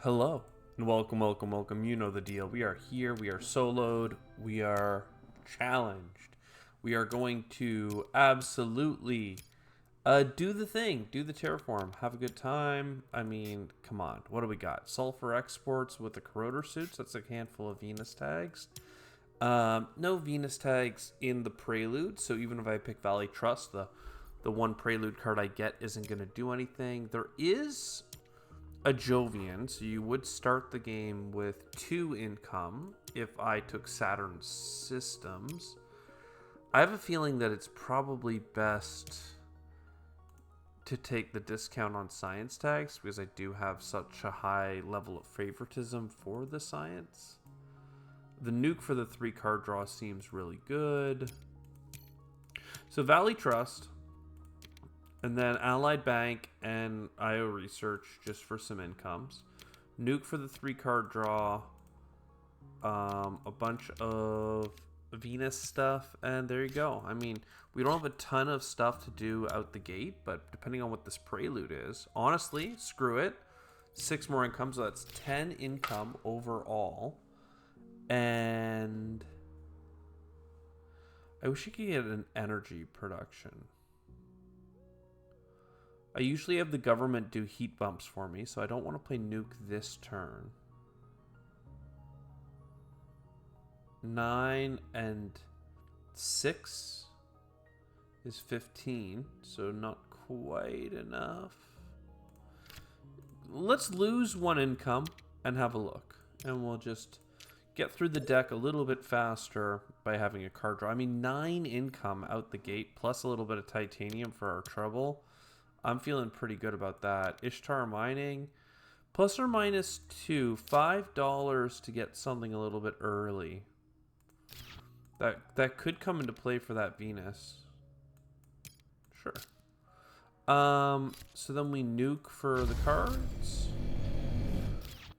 Hello and welcome. You know the deal. We are here. We are soloed. We are challenged. We are going to absolutely do the thing, do the terraform, have a good time. I mean, come on. What do we got? Sulfur exports with the corroder suits. That's a handful of Venus tags. No Venus tags in the prelude. So even if I pick Valley Trust, the one prelude card I get isn't going to do anything. There is a Jovian, so you would start the game with 2 income if I took Saturn Systems. I have a feeling that it's probably best to take the discount on science tags because I do have such a high level of favoritism for the science. The nuke for the 3 card draw seems really good. So Valley Trust, and then Allied Bank and IO Research just for some incomes. Nuke for the 3 card draw. A bunch of Venus stuff. And there you go. I mean, we don't have a ton of stuff to do out the gate. But depending on what this prelude is. Honestly, screw it. 6 more incomes. So that's 10 income overall. And I wish you could get an energy production. I usually have the government do heat bumps for me, so I don't want to play nuke this turn. 9 and 6 is 15, so not quite enough. Let's lose 1 income and have a look. And we'll just get through the deck a little bit faster by having a card draw. I mean, 9 income out the gate, plus a little bit of titanium for our trouble. I'm feeling pretty good about that. Ishtar Mining, plus or minus 2, $5 to get something a little bit early. That could come into play for that Venus. Sure. So then we nuke for the cards.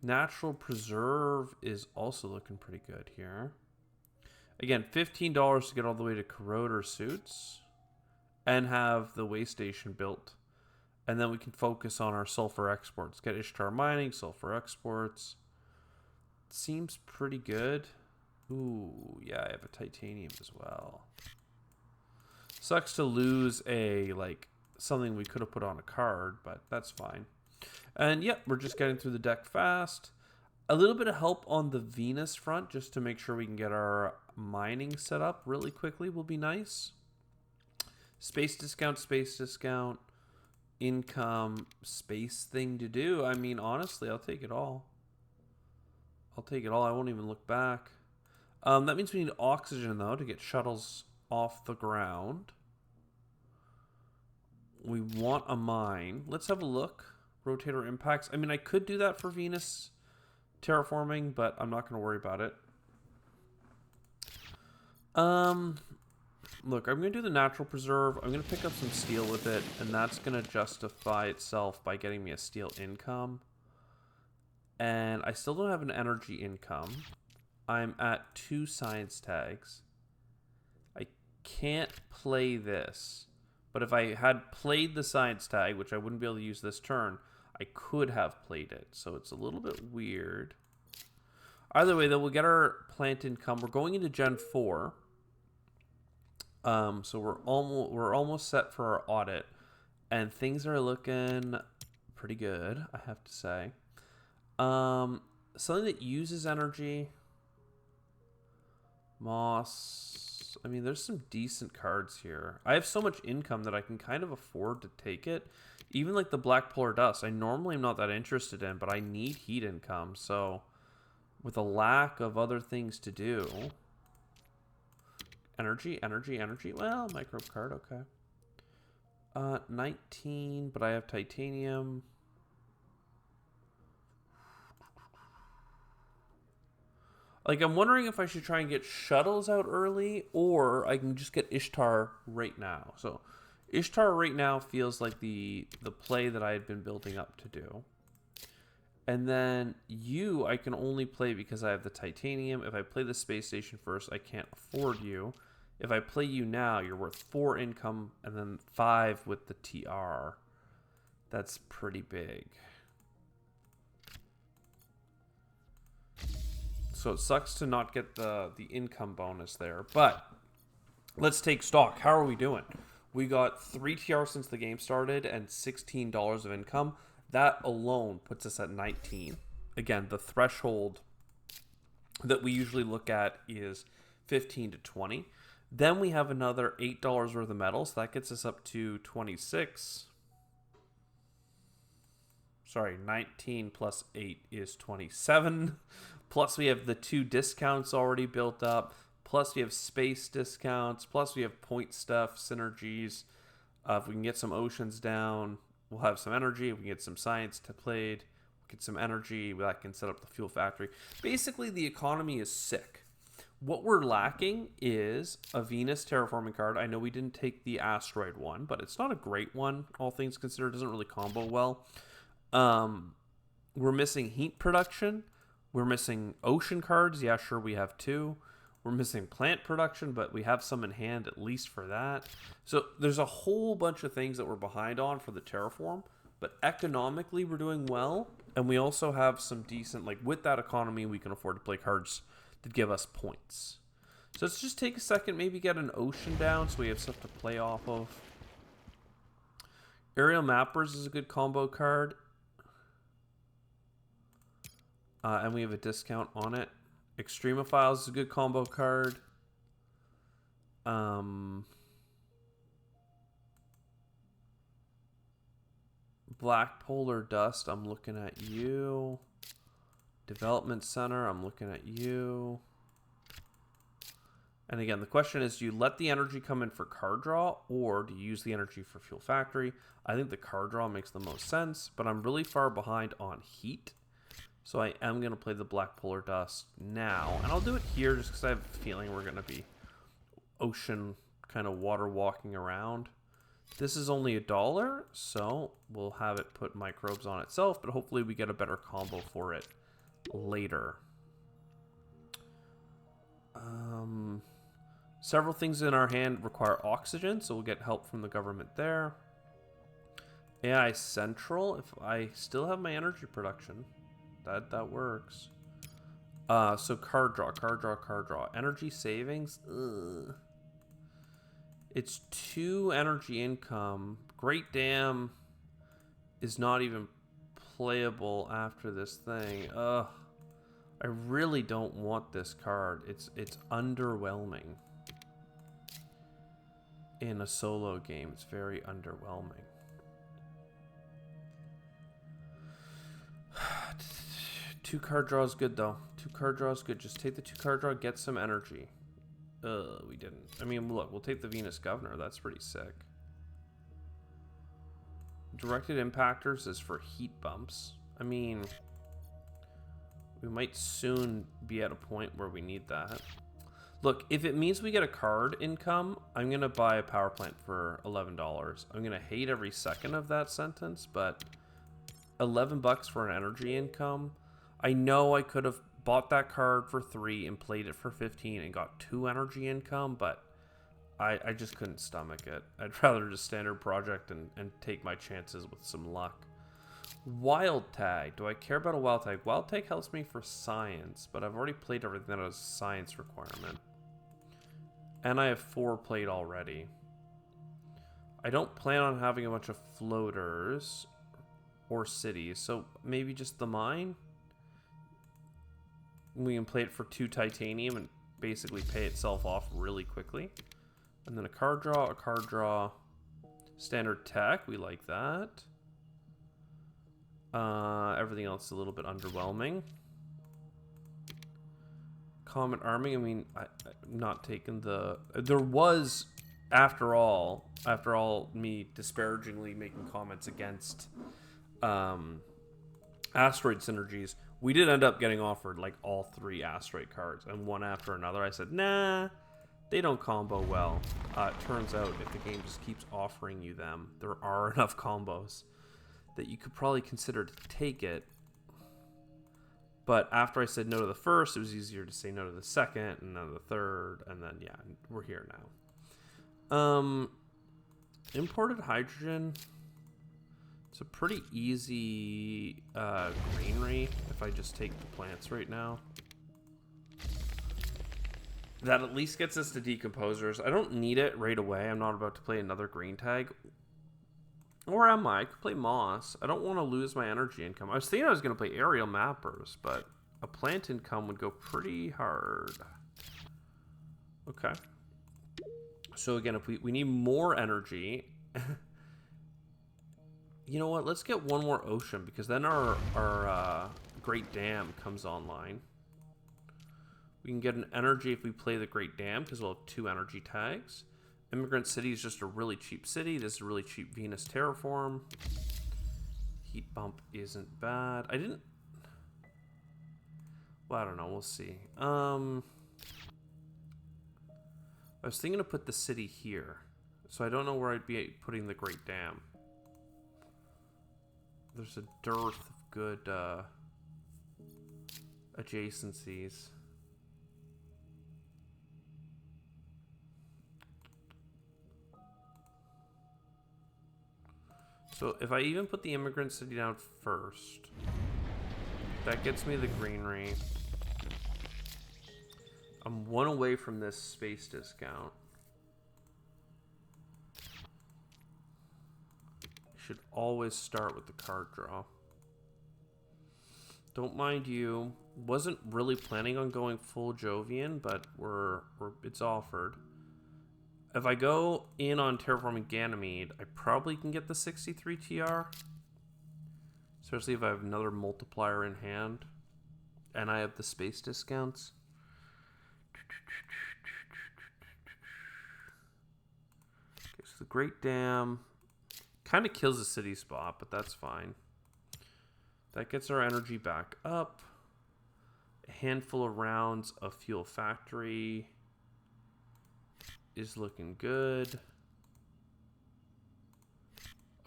Natural Preserve is also looking pretty good here. Again, $15 to get all the way to Corroder Suits and have the way station built. And then we can focus on our sulfur exports. Get Ishtar Mining, sulfur exports. Seems pretty good. Ooh, yeah, I have a titanium as well. Sucks to lose something we could have put on a card, but that's fine. And yep, we're just getting through the deck fast. A little bit of help on the Venus front just to make sure we can get our mining set up really quickly will be nice. Space discount. Income, space thing to do. I mean, honestly, I'll take it all. I won't even look back. That means we need oxygen, though, to get shuttles off the ground. We want a mine. Let's have a look. Rotator impacts. I mean, I could do that for Venus terraforming, but I'm not going to worry about it. Look, I'm going to do the Natural Preserve. I'm going to pick up some steel with it, and that's going to justify itself by getting me a steel income. And I still don't have an energy income. I'm at 2 science tags. I can't play this. But if I had played the science tag, which I wouldn't be able to use this turn, I could have played it. So it's a little bit weird. Either way, though, we'll get our plant income. We're going into Gen 4. So we're almost set for our audit, and things are looking pretty good, I have to say. Something that uses energy. Moss. I mean, there's some decent cards here. I have so much income that I can kind of afford to take it. Even like the Black Polar Dust, I normally am not that interested in, but I need heat income. So with a lack of other things to do. Energy. Well, microbe card, okay. 19, but I have titanium. Like, I'm wondering if I should try and get shuttles out early, or I can just get Ishtar right now. So, Ishtar right now feels like the play that I had been building up to do. And then you, I can only play because I have the titanium. If I play the space station first, I can't afford you. If I play you now, you're worth 4 income and then 5 with the TR. That's pretty big. So it sucks to not get the income bonus there. But let's take stock. How are we doing? We got 3 TR since the game started and $16 of income. That alone puts us at 19. Again, the threshold that we usually look at is 15 to 20. Then we have another $8 worth of metal, so that gets us up to 26. Sorry, 19 plus 8 is 27. Plus we have the 2 discounts already built up. Plus we have space discounts. Plus we have point stuff, synergies. If we can get some oceans down, we'll have some energy. If we can get some science to played, we'll get some energy. That can set up the fuel factory. Basically, the economy is sick. What we're lacking is a Venus terraforming card. I know we didn't take the asteroid one, but it's not a great one, all things considered. It doesn't really combo well. We're missing heat production. We're missing ocean cards. Yeah, sure, we have 2. We're missing plant production, but we have some in hand at least for that. So there's a whole bunch of things that we're behind on for the terraform, but economically we're doing well. And we also have some decent, like with that economy, we can afford to play cards that give us points. So let's just take a second, maybe get an ocean down so we have stuff to play off of. Aerial Mappers is a good combo card. And we have a discount on it. Extremophiles is a good combo card. Black Polar Dust, I'm looking at you. Development Center, I'm looking at you. And again, the question is, do you let the energy come in for card draw, or do you use the energy for Fuel Factory? I think the card draw makes the most sense, but I'm really far behind on heat. So I am going to play the Black Polar Dust now. And I'll do it here just because I have a feeling we're going to be ocean kind of water walking around. This is only $1, so we'll have it put microbes on itself, but hopefully we get a better combo for it later. Several things in our hand require oxygen, so we'll get help from the government there. AI Central, if I still have my energy production, that works. So card draw. Energy savings, ugh. It's 2 energy income. Great Dam is not even playable after this thing. Ugh. I really don't want this card. It's underwhelming. In a solo game, it's very underwhelming. Two card draw is good though. 2 card draw is good. Just take the 2 card draw, get some energy. We didn't. I mean, look, we'll take the Venus Governor. That's pretty sick. Directed Impactors is for heat bumps. I mean, we might soon be at a point where we need that. Look, if it means we get a card income, I'm going to buy a power plant for $11. I'm going to hate every second of that sentence, but $11 for an energy income. I know I could have bought that card for 3 and played it for 15 and got 2 energy income, but I just couldn't stomach it. I'd rather just standard project and take my chances with some luck. Wild Tag. Do I care about a Wild Tag? Wild Tag helps me for science, but I've already played everything that has a science requirement. And I have 4 played already. I don't plan on having a bunch of floaters or cities, so maybe just the mine? We can play it for 2 titanium and basically pay itself off really quickly. And then a card draw. Standard tech, we like that. Everything else is a little bit underwhelming. Comet arming, I mean, I'm not taking the... There was, after all me disparagingly making comments against asteroid synergies, we did end up getting offered like all 3 asteroid cards, and one after another. I said, nah, they don't combo well. It turns out if the game just keeps offering you them, there are enough combos that you could probably consider to take it. But after I said no to the first, it was easier to say no to the second, and then the third, and then, yeah, we're here now. Imported hydrogen. It's a pretty easy greenery if I just take the plants right now. That at least gets us to decomposers. I don't need it right away. I'm not about to play another green tag. Or am I? I could play moss. I don't want to lose my energy income. I was thinking I was going to play aerial mappers, but a plant income would go pretty hard. Okay. So again, if we need more energy, you know what? Let's get one more ocean because then our Great Dam comes online. We can get an energy if we play the Great Dam because we'll have 2 energy tags. Immigrant City is just a really cheap city. This is a really cheap Venus terraform. Heat bump isn't bad. I didn't... Well, I don't know. We'll see. I was thinking to put the city here. So I don't know where I'd be putting the Great Dam. There's a dearth of good adjacencies. So if I even put the Immigrant City down first, that gets me the greenery. I'm 1 away from this space discount. Should always start with the card draw. Don't mind you. Wasn't really planning on going full Jovian, but it's offered. If I go in on Terraforming Ganymede, I probably can get the 63 TR. Especially if I have another multiplier in hand. And I have the space discounts. Okay, so the Great Dam kind of kills the city spot, but that's fine. That gets our energy back up. A handful of rounds of Fuel Factory is looking good.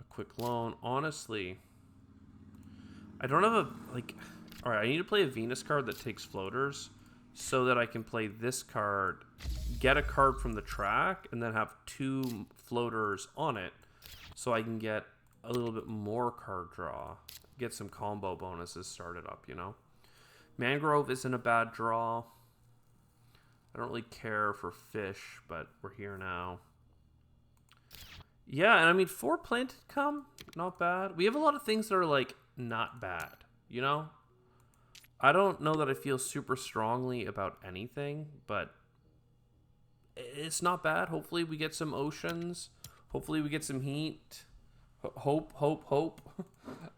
A quick loan. Honestly, I don't have a, like... Alright, I need to play a Venus card that takes floaters so that I can play this card, get a card from the track, and then have 2 floaters on it so I can get a little bit more card draw. Get some combo bonuses started up, you know? Mangrove isn't a bad draw. I don't really care for fish, but we're here now. Yeah, and I mean, 4 planted come, not bad. We have a lot of things that are, like, not bad, you know? I don't know that I feel super strongly about anything, but it's not bad. Hopefully we get some oceans. Hopefully we get some heat. Hope.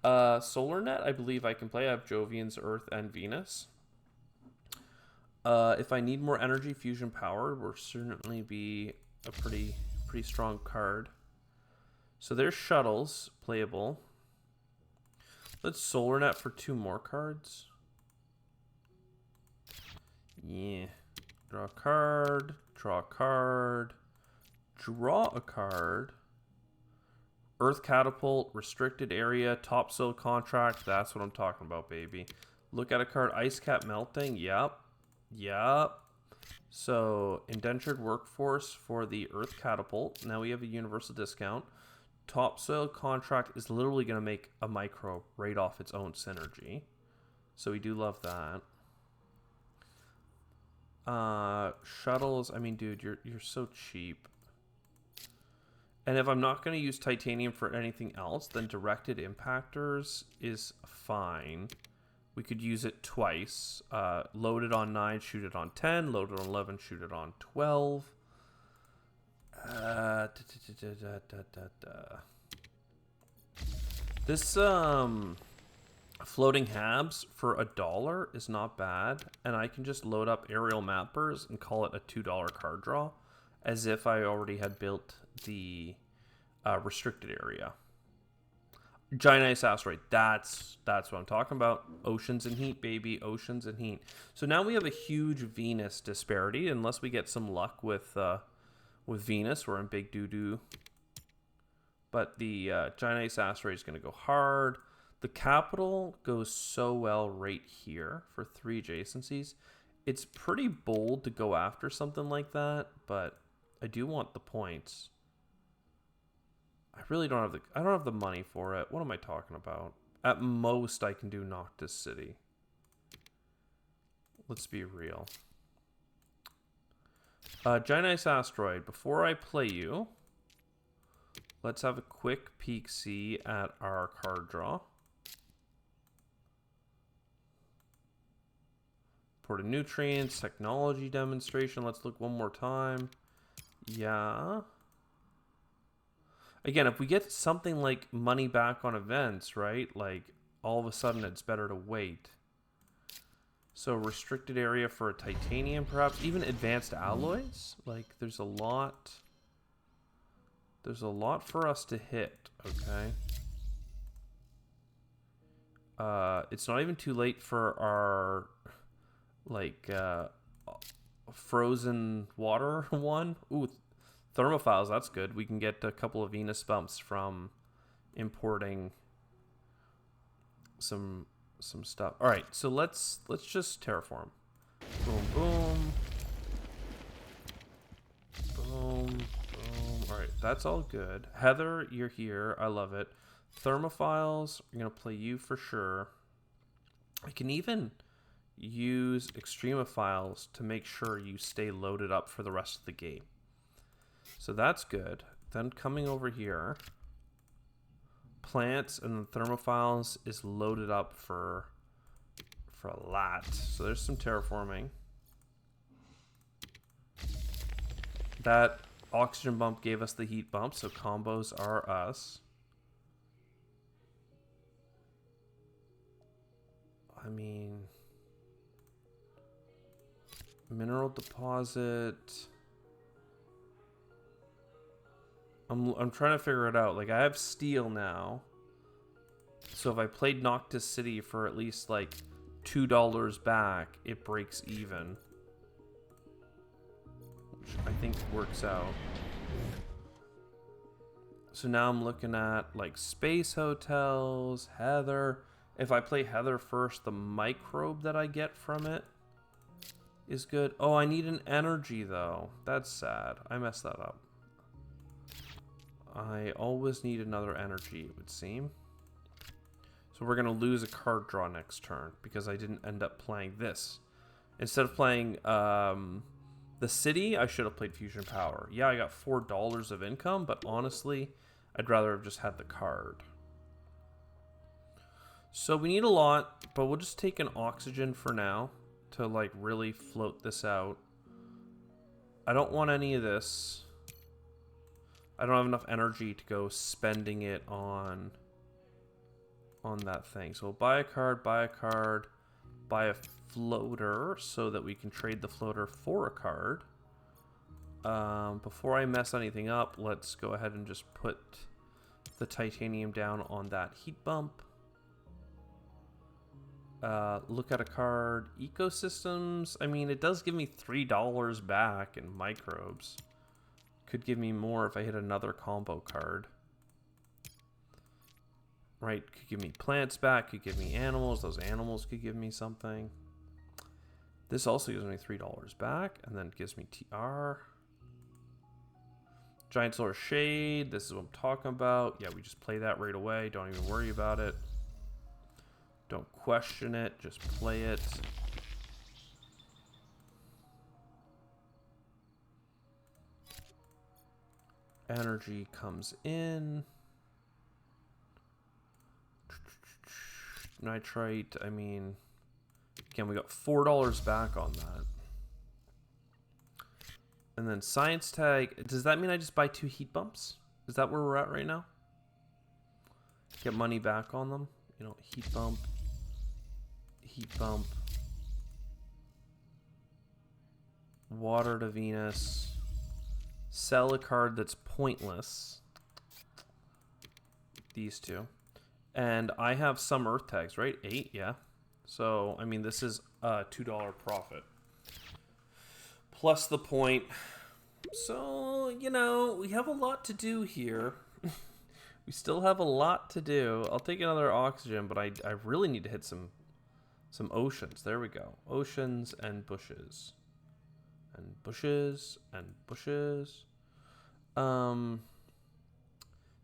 SolarNet, I believe I can play. I have Jovian's Earth and Venus. If I need more energy, fusion power will certainly be a pretty strong card. So there's shuttles playable. Let's SolarNet for 2 more cards. Yeah. Draw a card. Draw a card. Draw a card. Earth Catapult, Restricted Area, Topsoil Contract. That's what I'm talking about, baby. Look at a card. Ice Cap Melting. Yep. So, Indentured Workforce for the Earth Catapult. Now we have a universal discount. Topsoil Contract is literally going to make a micro right off its own synergy. So we do love that. Shuttles. I mean, dude, you're so cheap. And if I'm not going to use titanium for anything else, then directed impactors is fine. We could use it twice. Load it on 9, shoot it on 10. Load it on 11, shoot it on 12. This floating habs for $1 is not bad. And I can just load up aerial mappers and call it a $2 card draw. As if I already had built the restricted area. Giant ice asteroid. That's what I'm talking about. Oceans and heat, baby. Oceans and heat. So now we have a huge Venus disparity. Unless we get some luck with Venus, we're in big doo-doo. But the giant ice asteroid is going to go hard. The capital goes so well right here for 3 adjacencies. It's pretty bold to go after something like that, but I do want the points. I really don't have the money for it. What am I talking about? At most, I can do Noctis City. Let's be real. Giant Ice Asteroid, before I play you, let's have a quick peek-see at our card draw. Port of Nutrients, Technology Demonstration. Let's look one more time. Yeah. Again, if we get something like money back on events, right? Like, all of a sudden it's better to wait. So restricted area for a titanium, perhaps. Even advanced alloys. Like, there's a lot. There's a lot for us to hit, okay? It's not even too late for our, like, frozen water one. Ooh, thermophiles, that's good. We can get a couple of Venus bumps from importing some stuff. All right, so let's just terraform. Boom, boom, boom, boom. All right, that's all good. Heather, you're here. I love it. Thermophiles, we're gonna play you for sure. I can even use extremophiles to make sure you stay loaded up for the rest of the game. So that's good. Then coming over here, plants and thermophiles is loaded up for a lot. So there's some terraforming. That oxygen bump gave us the heat bump, so combos are us. I mean, mineral deposit. I'm trying to figure it out. Like, I have steel now. So if I played Noctis City for at least like $2 back, it breaks even. Which I think works out. So now I'm looking at like space hotels, Heather. If I play Heather first, the microbe that I get from it is good. Oh, I need an energy though. That's sad. I messed that up. I always need another energy, it would seem. So we're going to lose a card draw next turn because I didn't end up playing this. Instead of playing the city, I should have played Fusion Power. Yeah, I got $4 of income, but honestly, I'd rather have just had the card. So we need a lot, but we'll just take an oxygen for now to like really float this out. I don't want any of this. I don't have enough energy to go spending it on that thing. So we'll buy a card, buy a floater so that we can trade the floater for a card. Before I mess anything up, let's go ahead and just put the titanium down on that heat bump. Look at a card. Ecosystems. I mean, it does give me $3 back in microbes. Could give me more if I hit another combo card. Right, could give me plants back, could give me animals. Those animals could give me something. This also gives me $3 back, and then gives me TR. Giant Solar Shade, this is what I'm talking about. Yeah, we just play that right away. Don't even worry about it. Don't question it, just play it. Energy comes in. Nitrite, I mean, again, we got $4 back on that. And then science tag, does that mean I just buy 2 heat bumps? Is that where we're at right now? Get money back on them? You know, heat bump, water to Venus, sell a card that's pointless. These two. And I have some earth tags, right? 8, yeah. So, I mean, this is a $2 profit. Plus the point. So, you know, we have a lot to do here. We still have a lot to do. I'll take another oxygen, but I really need to hit some oceans. There we go. Oceans and bushes. And bushes and bushes.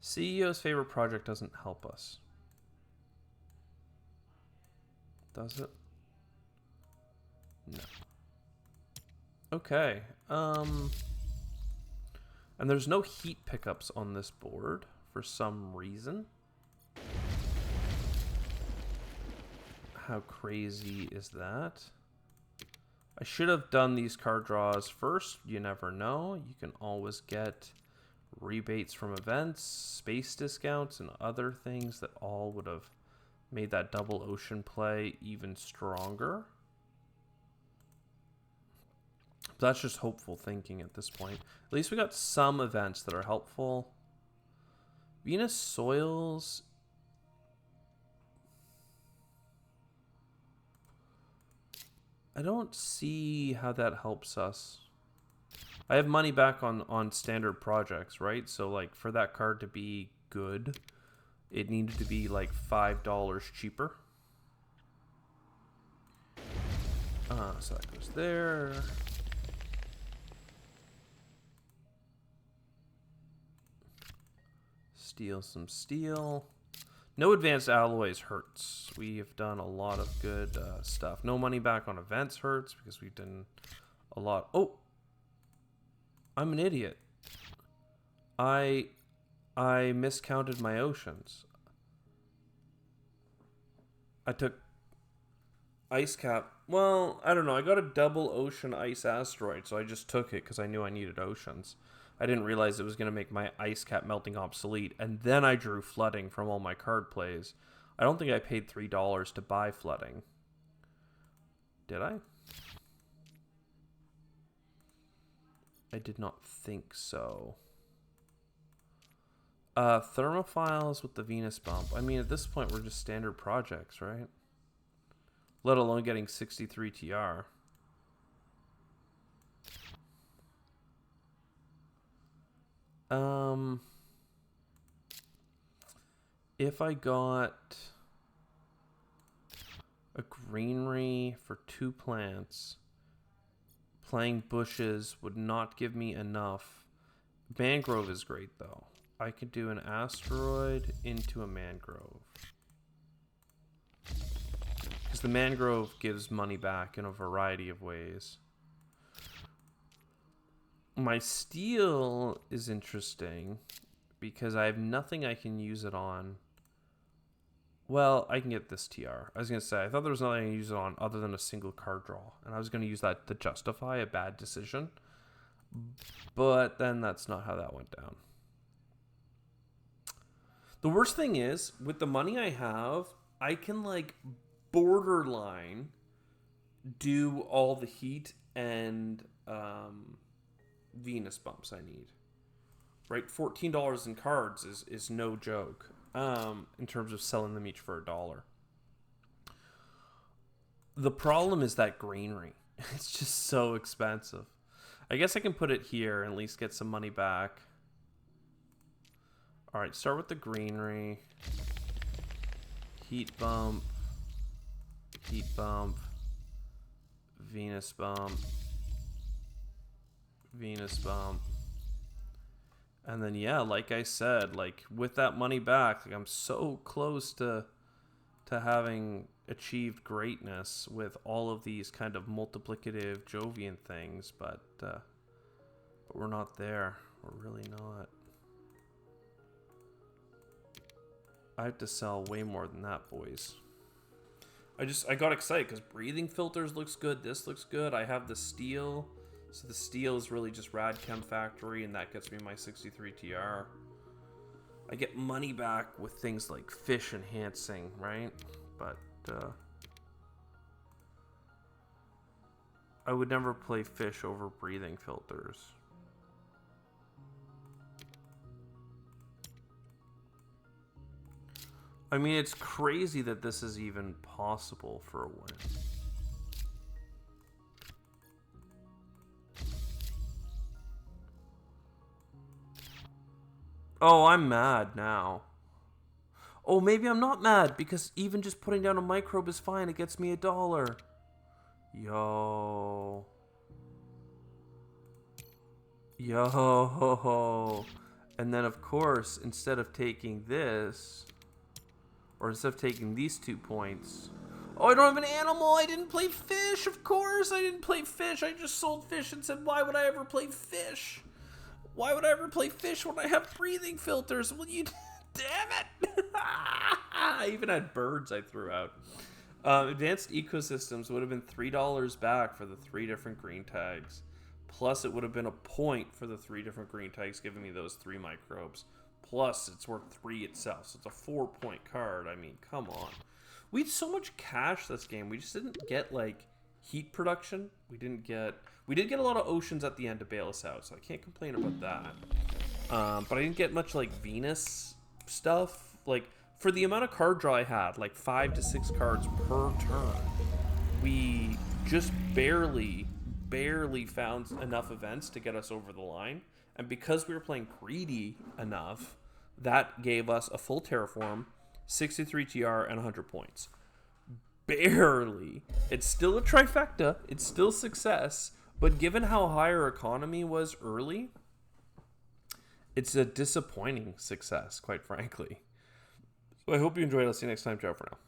CEO's favorite project doesn't help us. Does it? No. Okay. And there's no heat pickups on this board for some reason. How crazy is that? I should have done these card draws first. You never know. You can always get rebates from events, space discounts, and other things that all would have made that double ocean play even stronger. That's just hopeful thinking at this point. At least we got some events that are helpful. Venus Soils. I don't see how that helps us. I have money back on standard projects, right? So like for that card to be good, it needed to be like $5 cheaper. So that goes there. Steal some steel. No advanced alloys hurts. We have done a lot of good stuff. No money back on events hurts because we've done a lot. Oh, I'm an idiot. I miscounted my oceans. I took ice cap. Well, I don't know. I got a double ocean ice asteroid, so I just took it because I knew I needed oceans. I didn't realize it was going to make my ice cap melting obsolete, and then I drew flooding from all my card plays. I don't think I paid $3 to buy flooding. Did I? I did not think so. Thermophiles with the Venus bump. I mean, at this point, we're just standard projects, right? Let alone getting 63 TR. If I got a greenery for 2 plants, playing bushes would not give me enough. Mangrove is great though. I could do an asteroid into a mangrove. Because the mangrove gives money back in a variety of ways. My steel is interesting because I have nothing I can use it on. Well, I can get this TR. I was going to say, I thought there was nothing I can use it on other than a single card draw. And I was going to use that to justify a bad decision. But then that's not how that went down. The worst thing is, with the money I have, I can like borderline do all the heat and Venus bumps I need. Right? $14 in cards is no joke. In terms of selling them each for $1. The problem is that greenery. It's just so expensive. I guess I can put it here and at least get some money back. Alright, start with the greenery. Heat bump. Heat bump. Venus bump. Venus bump. And then, yeah, like I said, like with that money back, like I'm so close to having achieved greatness with all of these kind of multiplicative Jovian things, but we're not there. We're really not. I have to sell way more than that, boys. I got excited because breathing filters looks good. This looks good. I have the steel. So the steel is really just Radchem Factory, and that gets me my 63 TR. I get money back with things like fish enhancing, right? But I would never play fish over breathing filters. I mean, it's crazy that this is even possible for a win. Oh, I'm mad now. Oh, maybe I'm not mad because even just putting down a microbe is fine. It gets me $1. Yo. Yo. And then, of course, instead of taking this, or instead of taking these 2 points... Oh, I don't have an animal. I didn't play fish. Of course I didn't play fish. I just sold fish and said, why would I ever play fish? Why would I ever play fish when I have breathing filters? Well, you... Damn it! I even had birds I threw out. Advanced ecosystems would have been $3 back for the 3 different green tags. Plus, it would have been a point for the 3 different green tags, giving me those 3 microbes. Plus, it's worth 3 itself, so it's a 4-point card. I mean, come on. We had so much cash this game. We just didn't get, like, heat production. We did get a lot of oceans at the end to bail us out, so I can't complain about that. But I didn't get much, like, Venus stuff. Like, for the amount of card draw I had, like 5 to 6 cards per turn, we just barely found enough events to get us over the line. And because we were playing greedy enough, that gave us a full terraform, 63 TR, and 100 points. Barely. It's still a trifecta. It's still success. But given how high our economy was early, it's a disappointing success, quite frankly. So I hope you enjoyed. I'll see you next time. Ciao for now.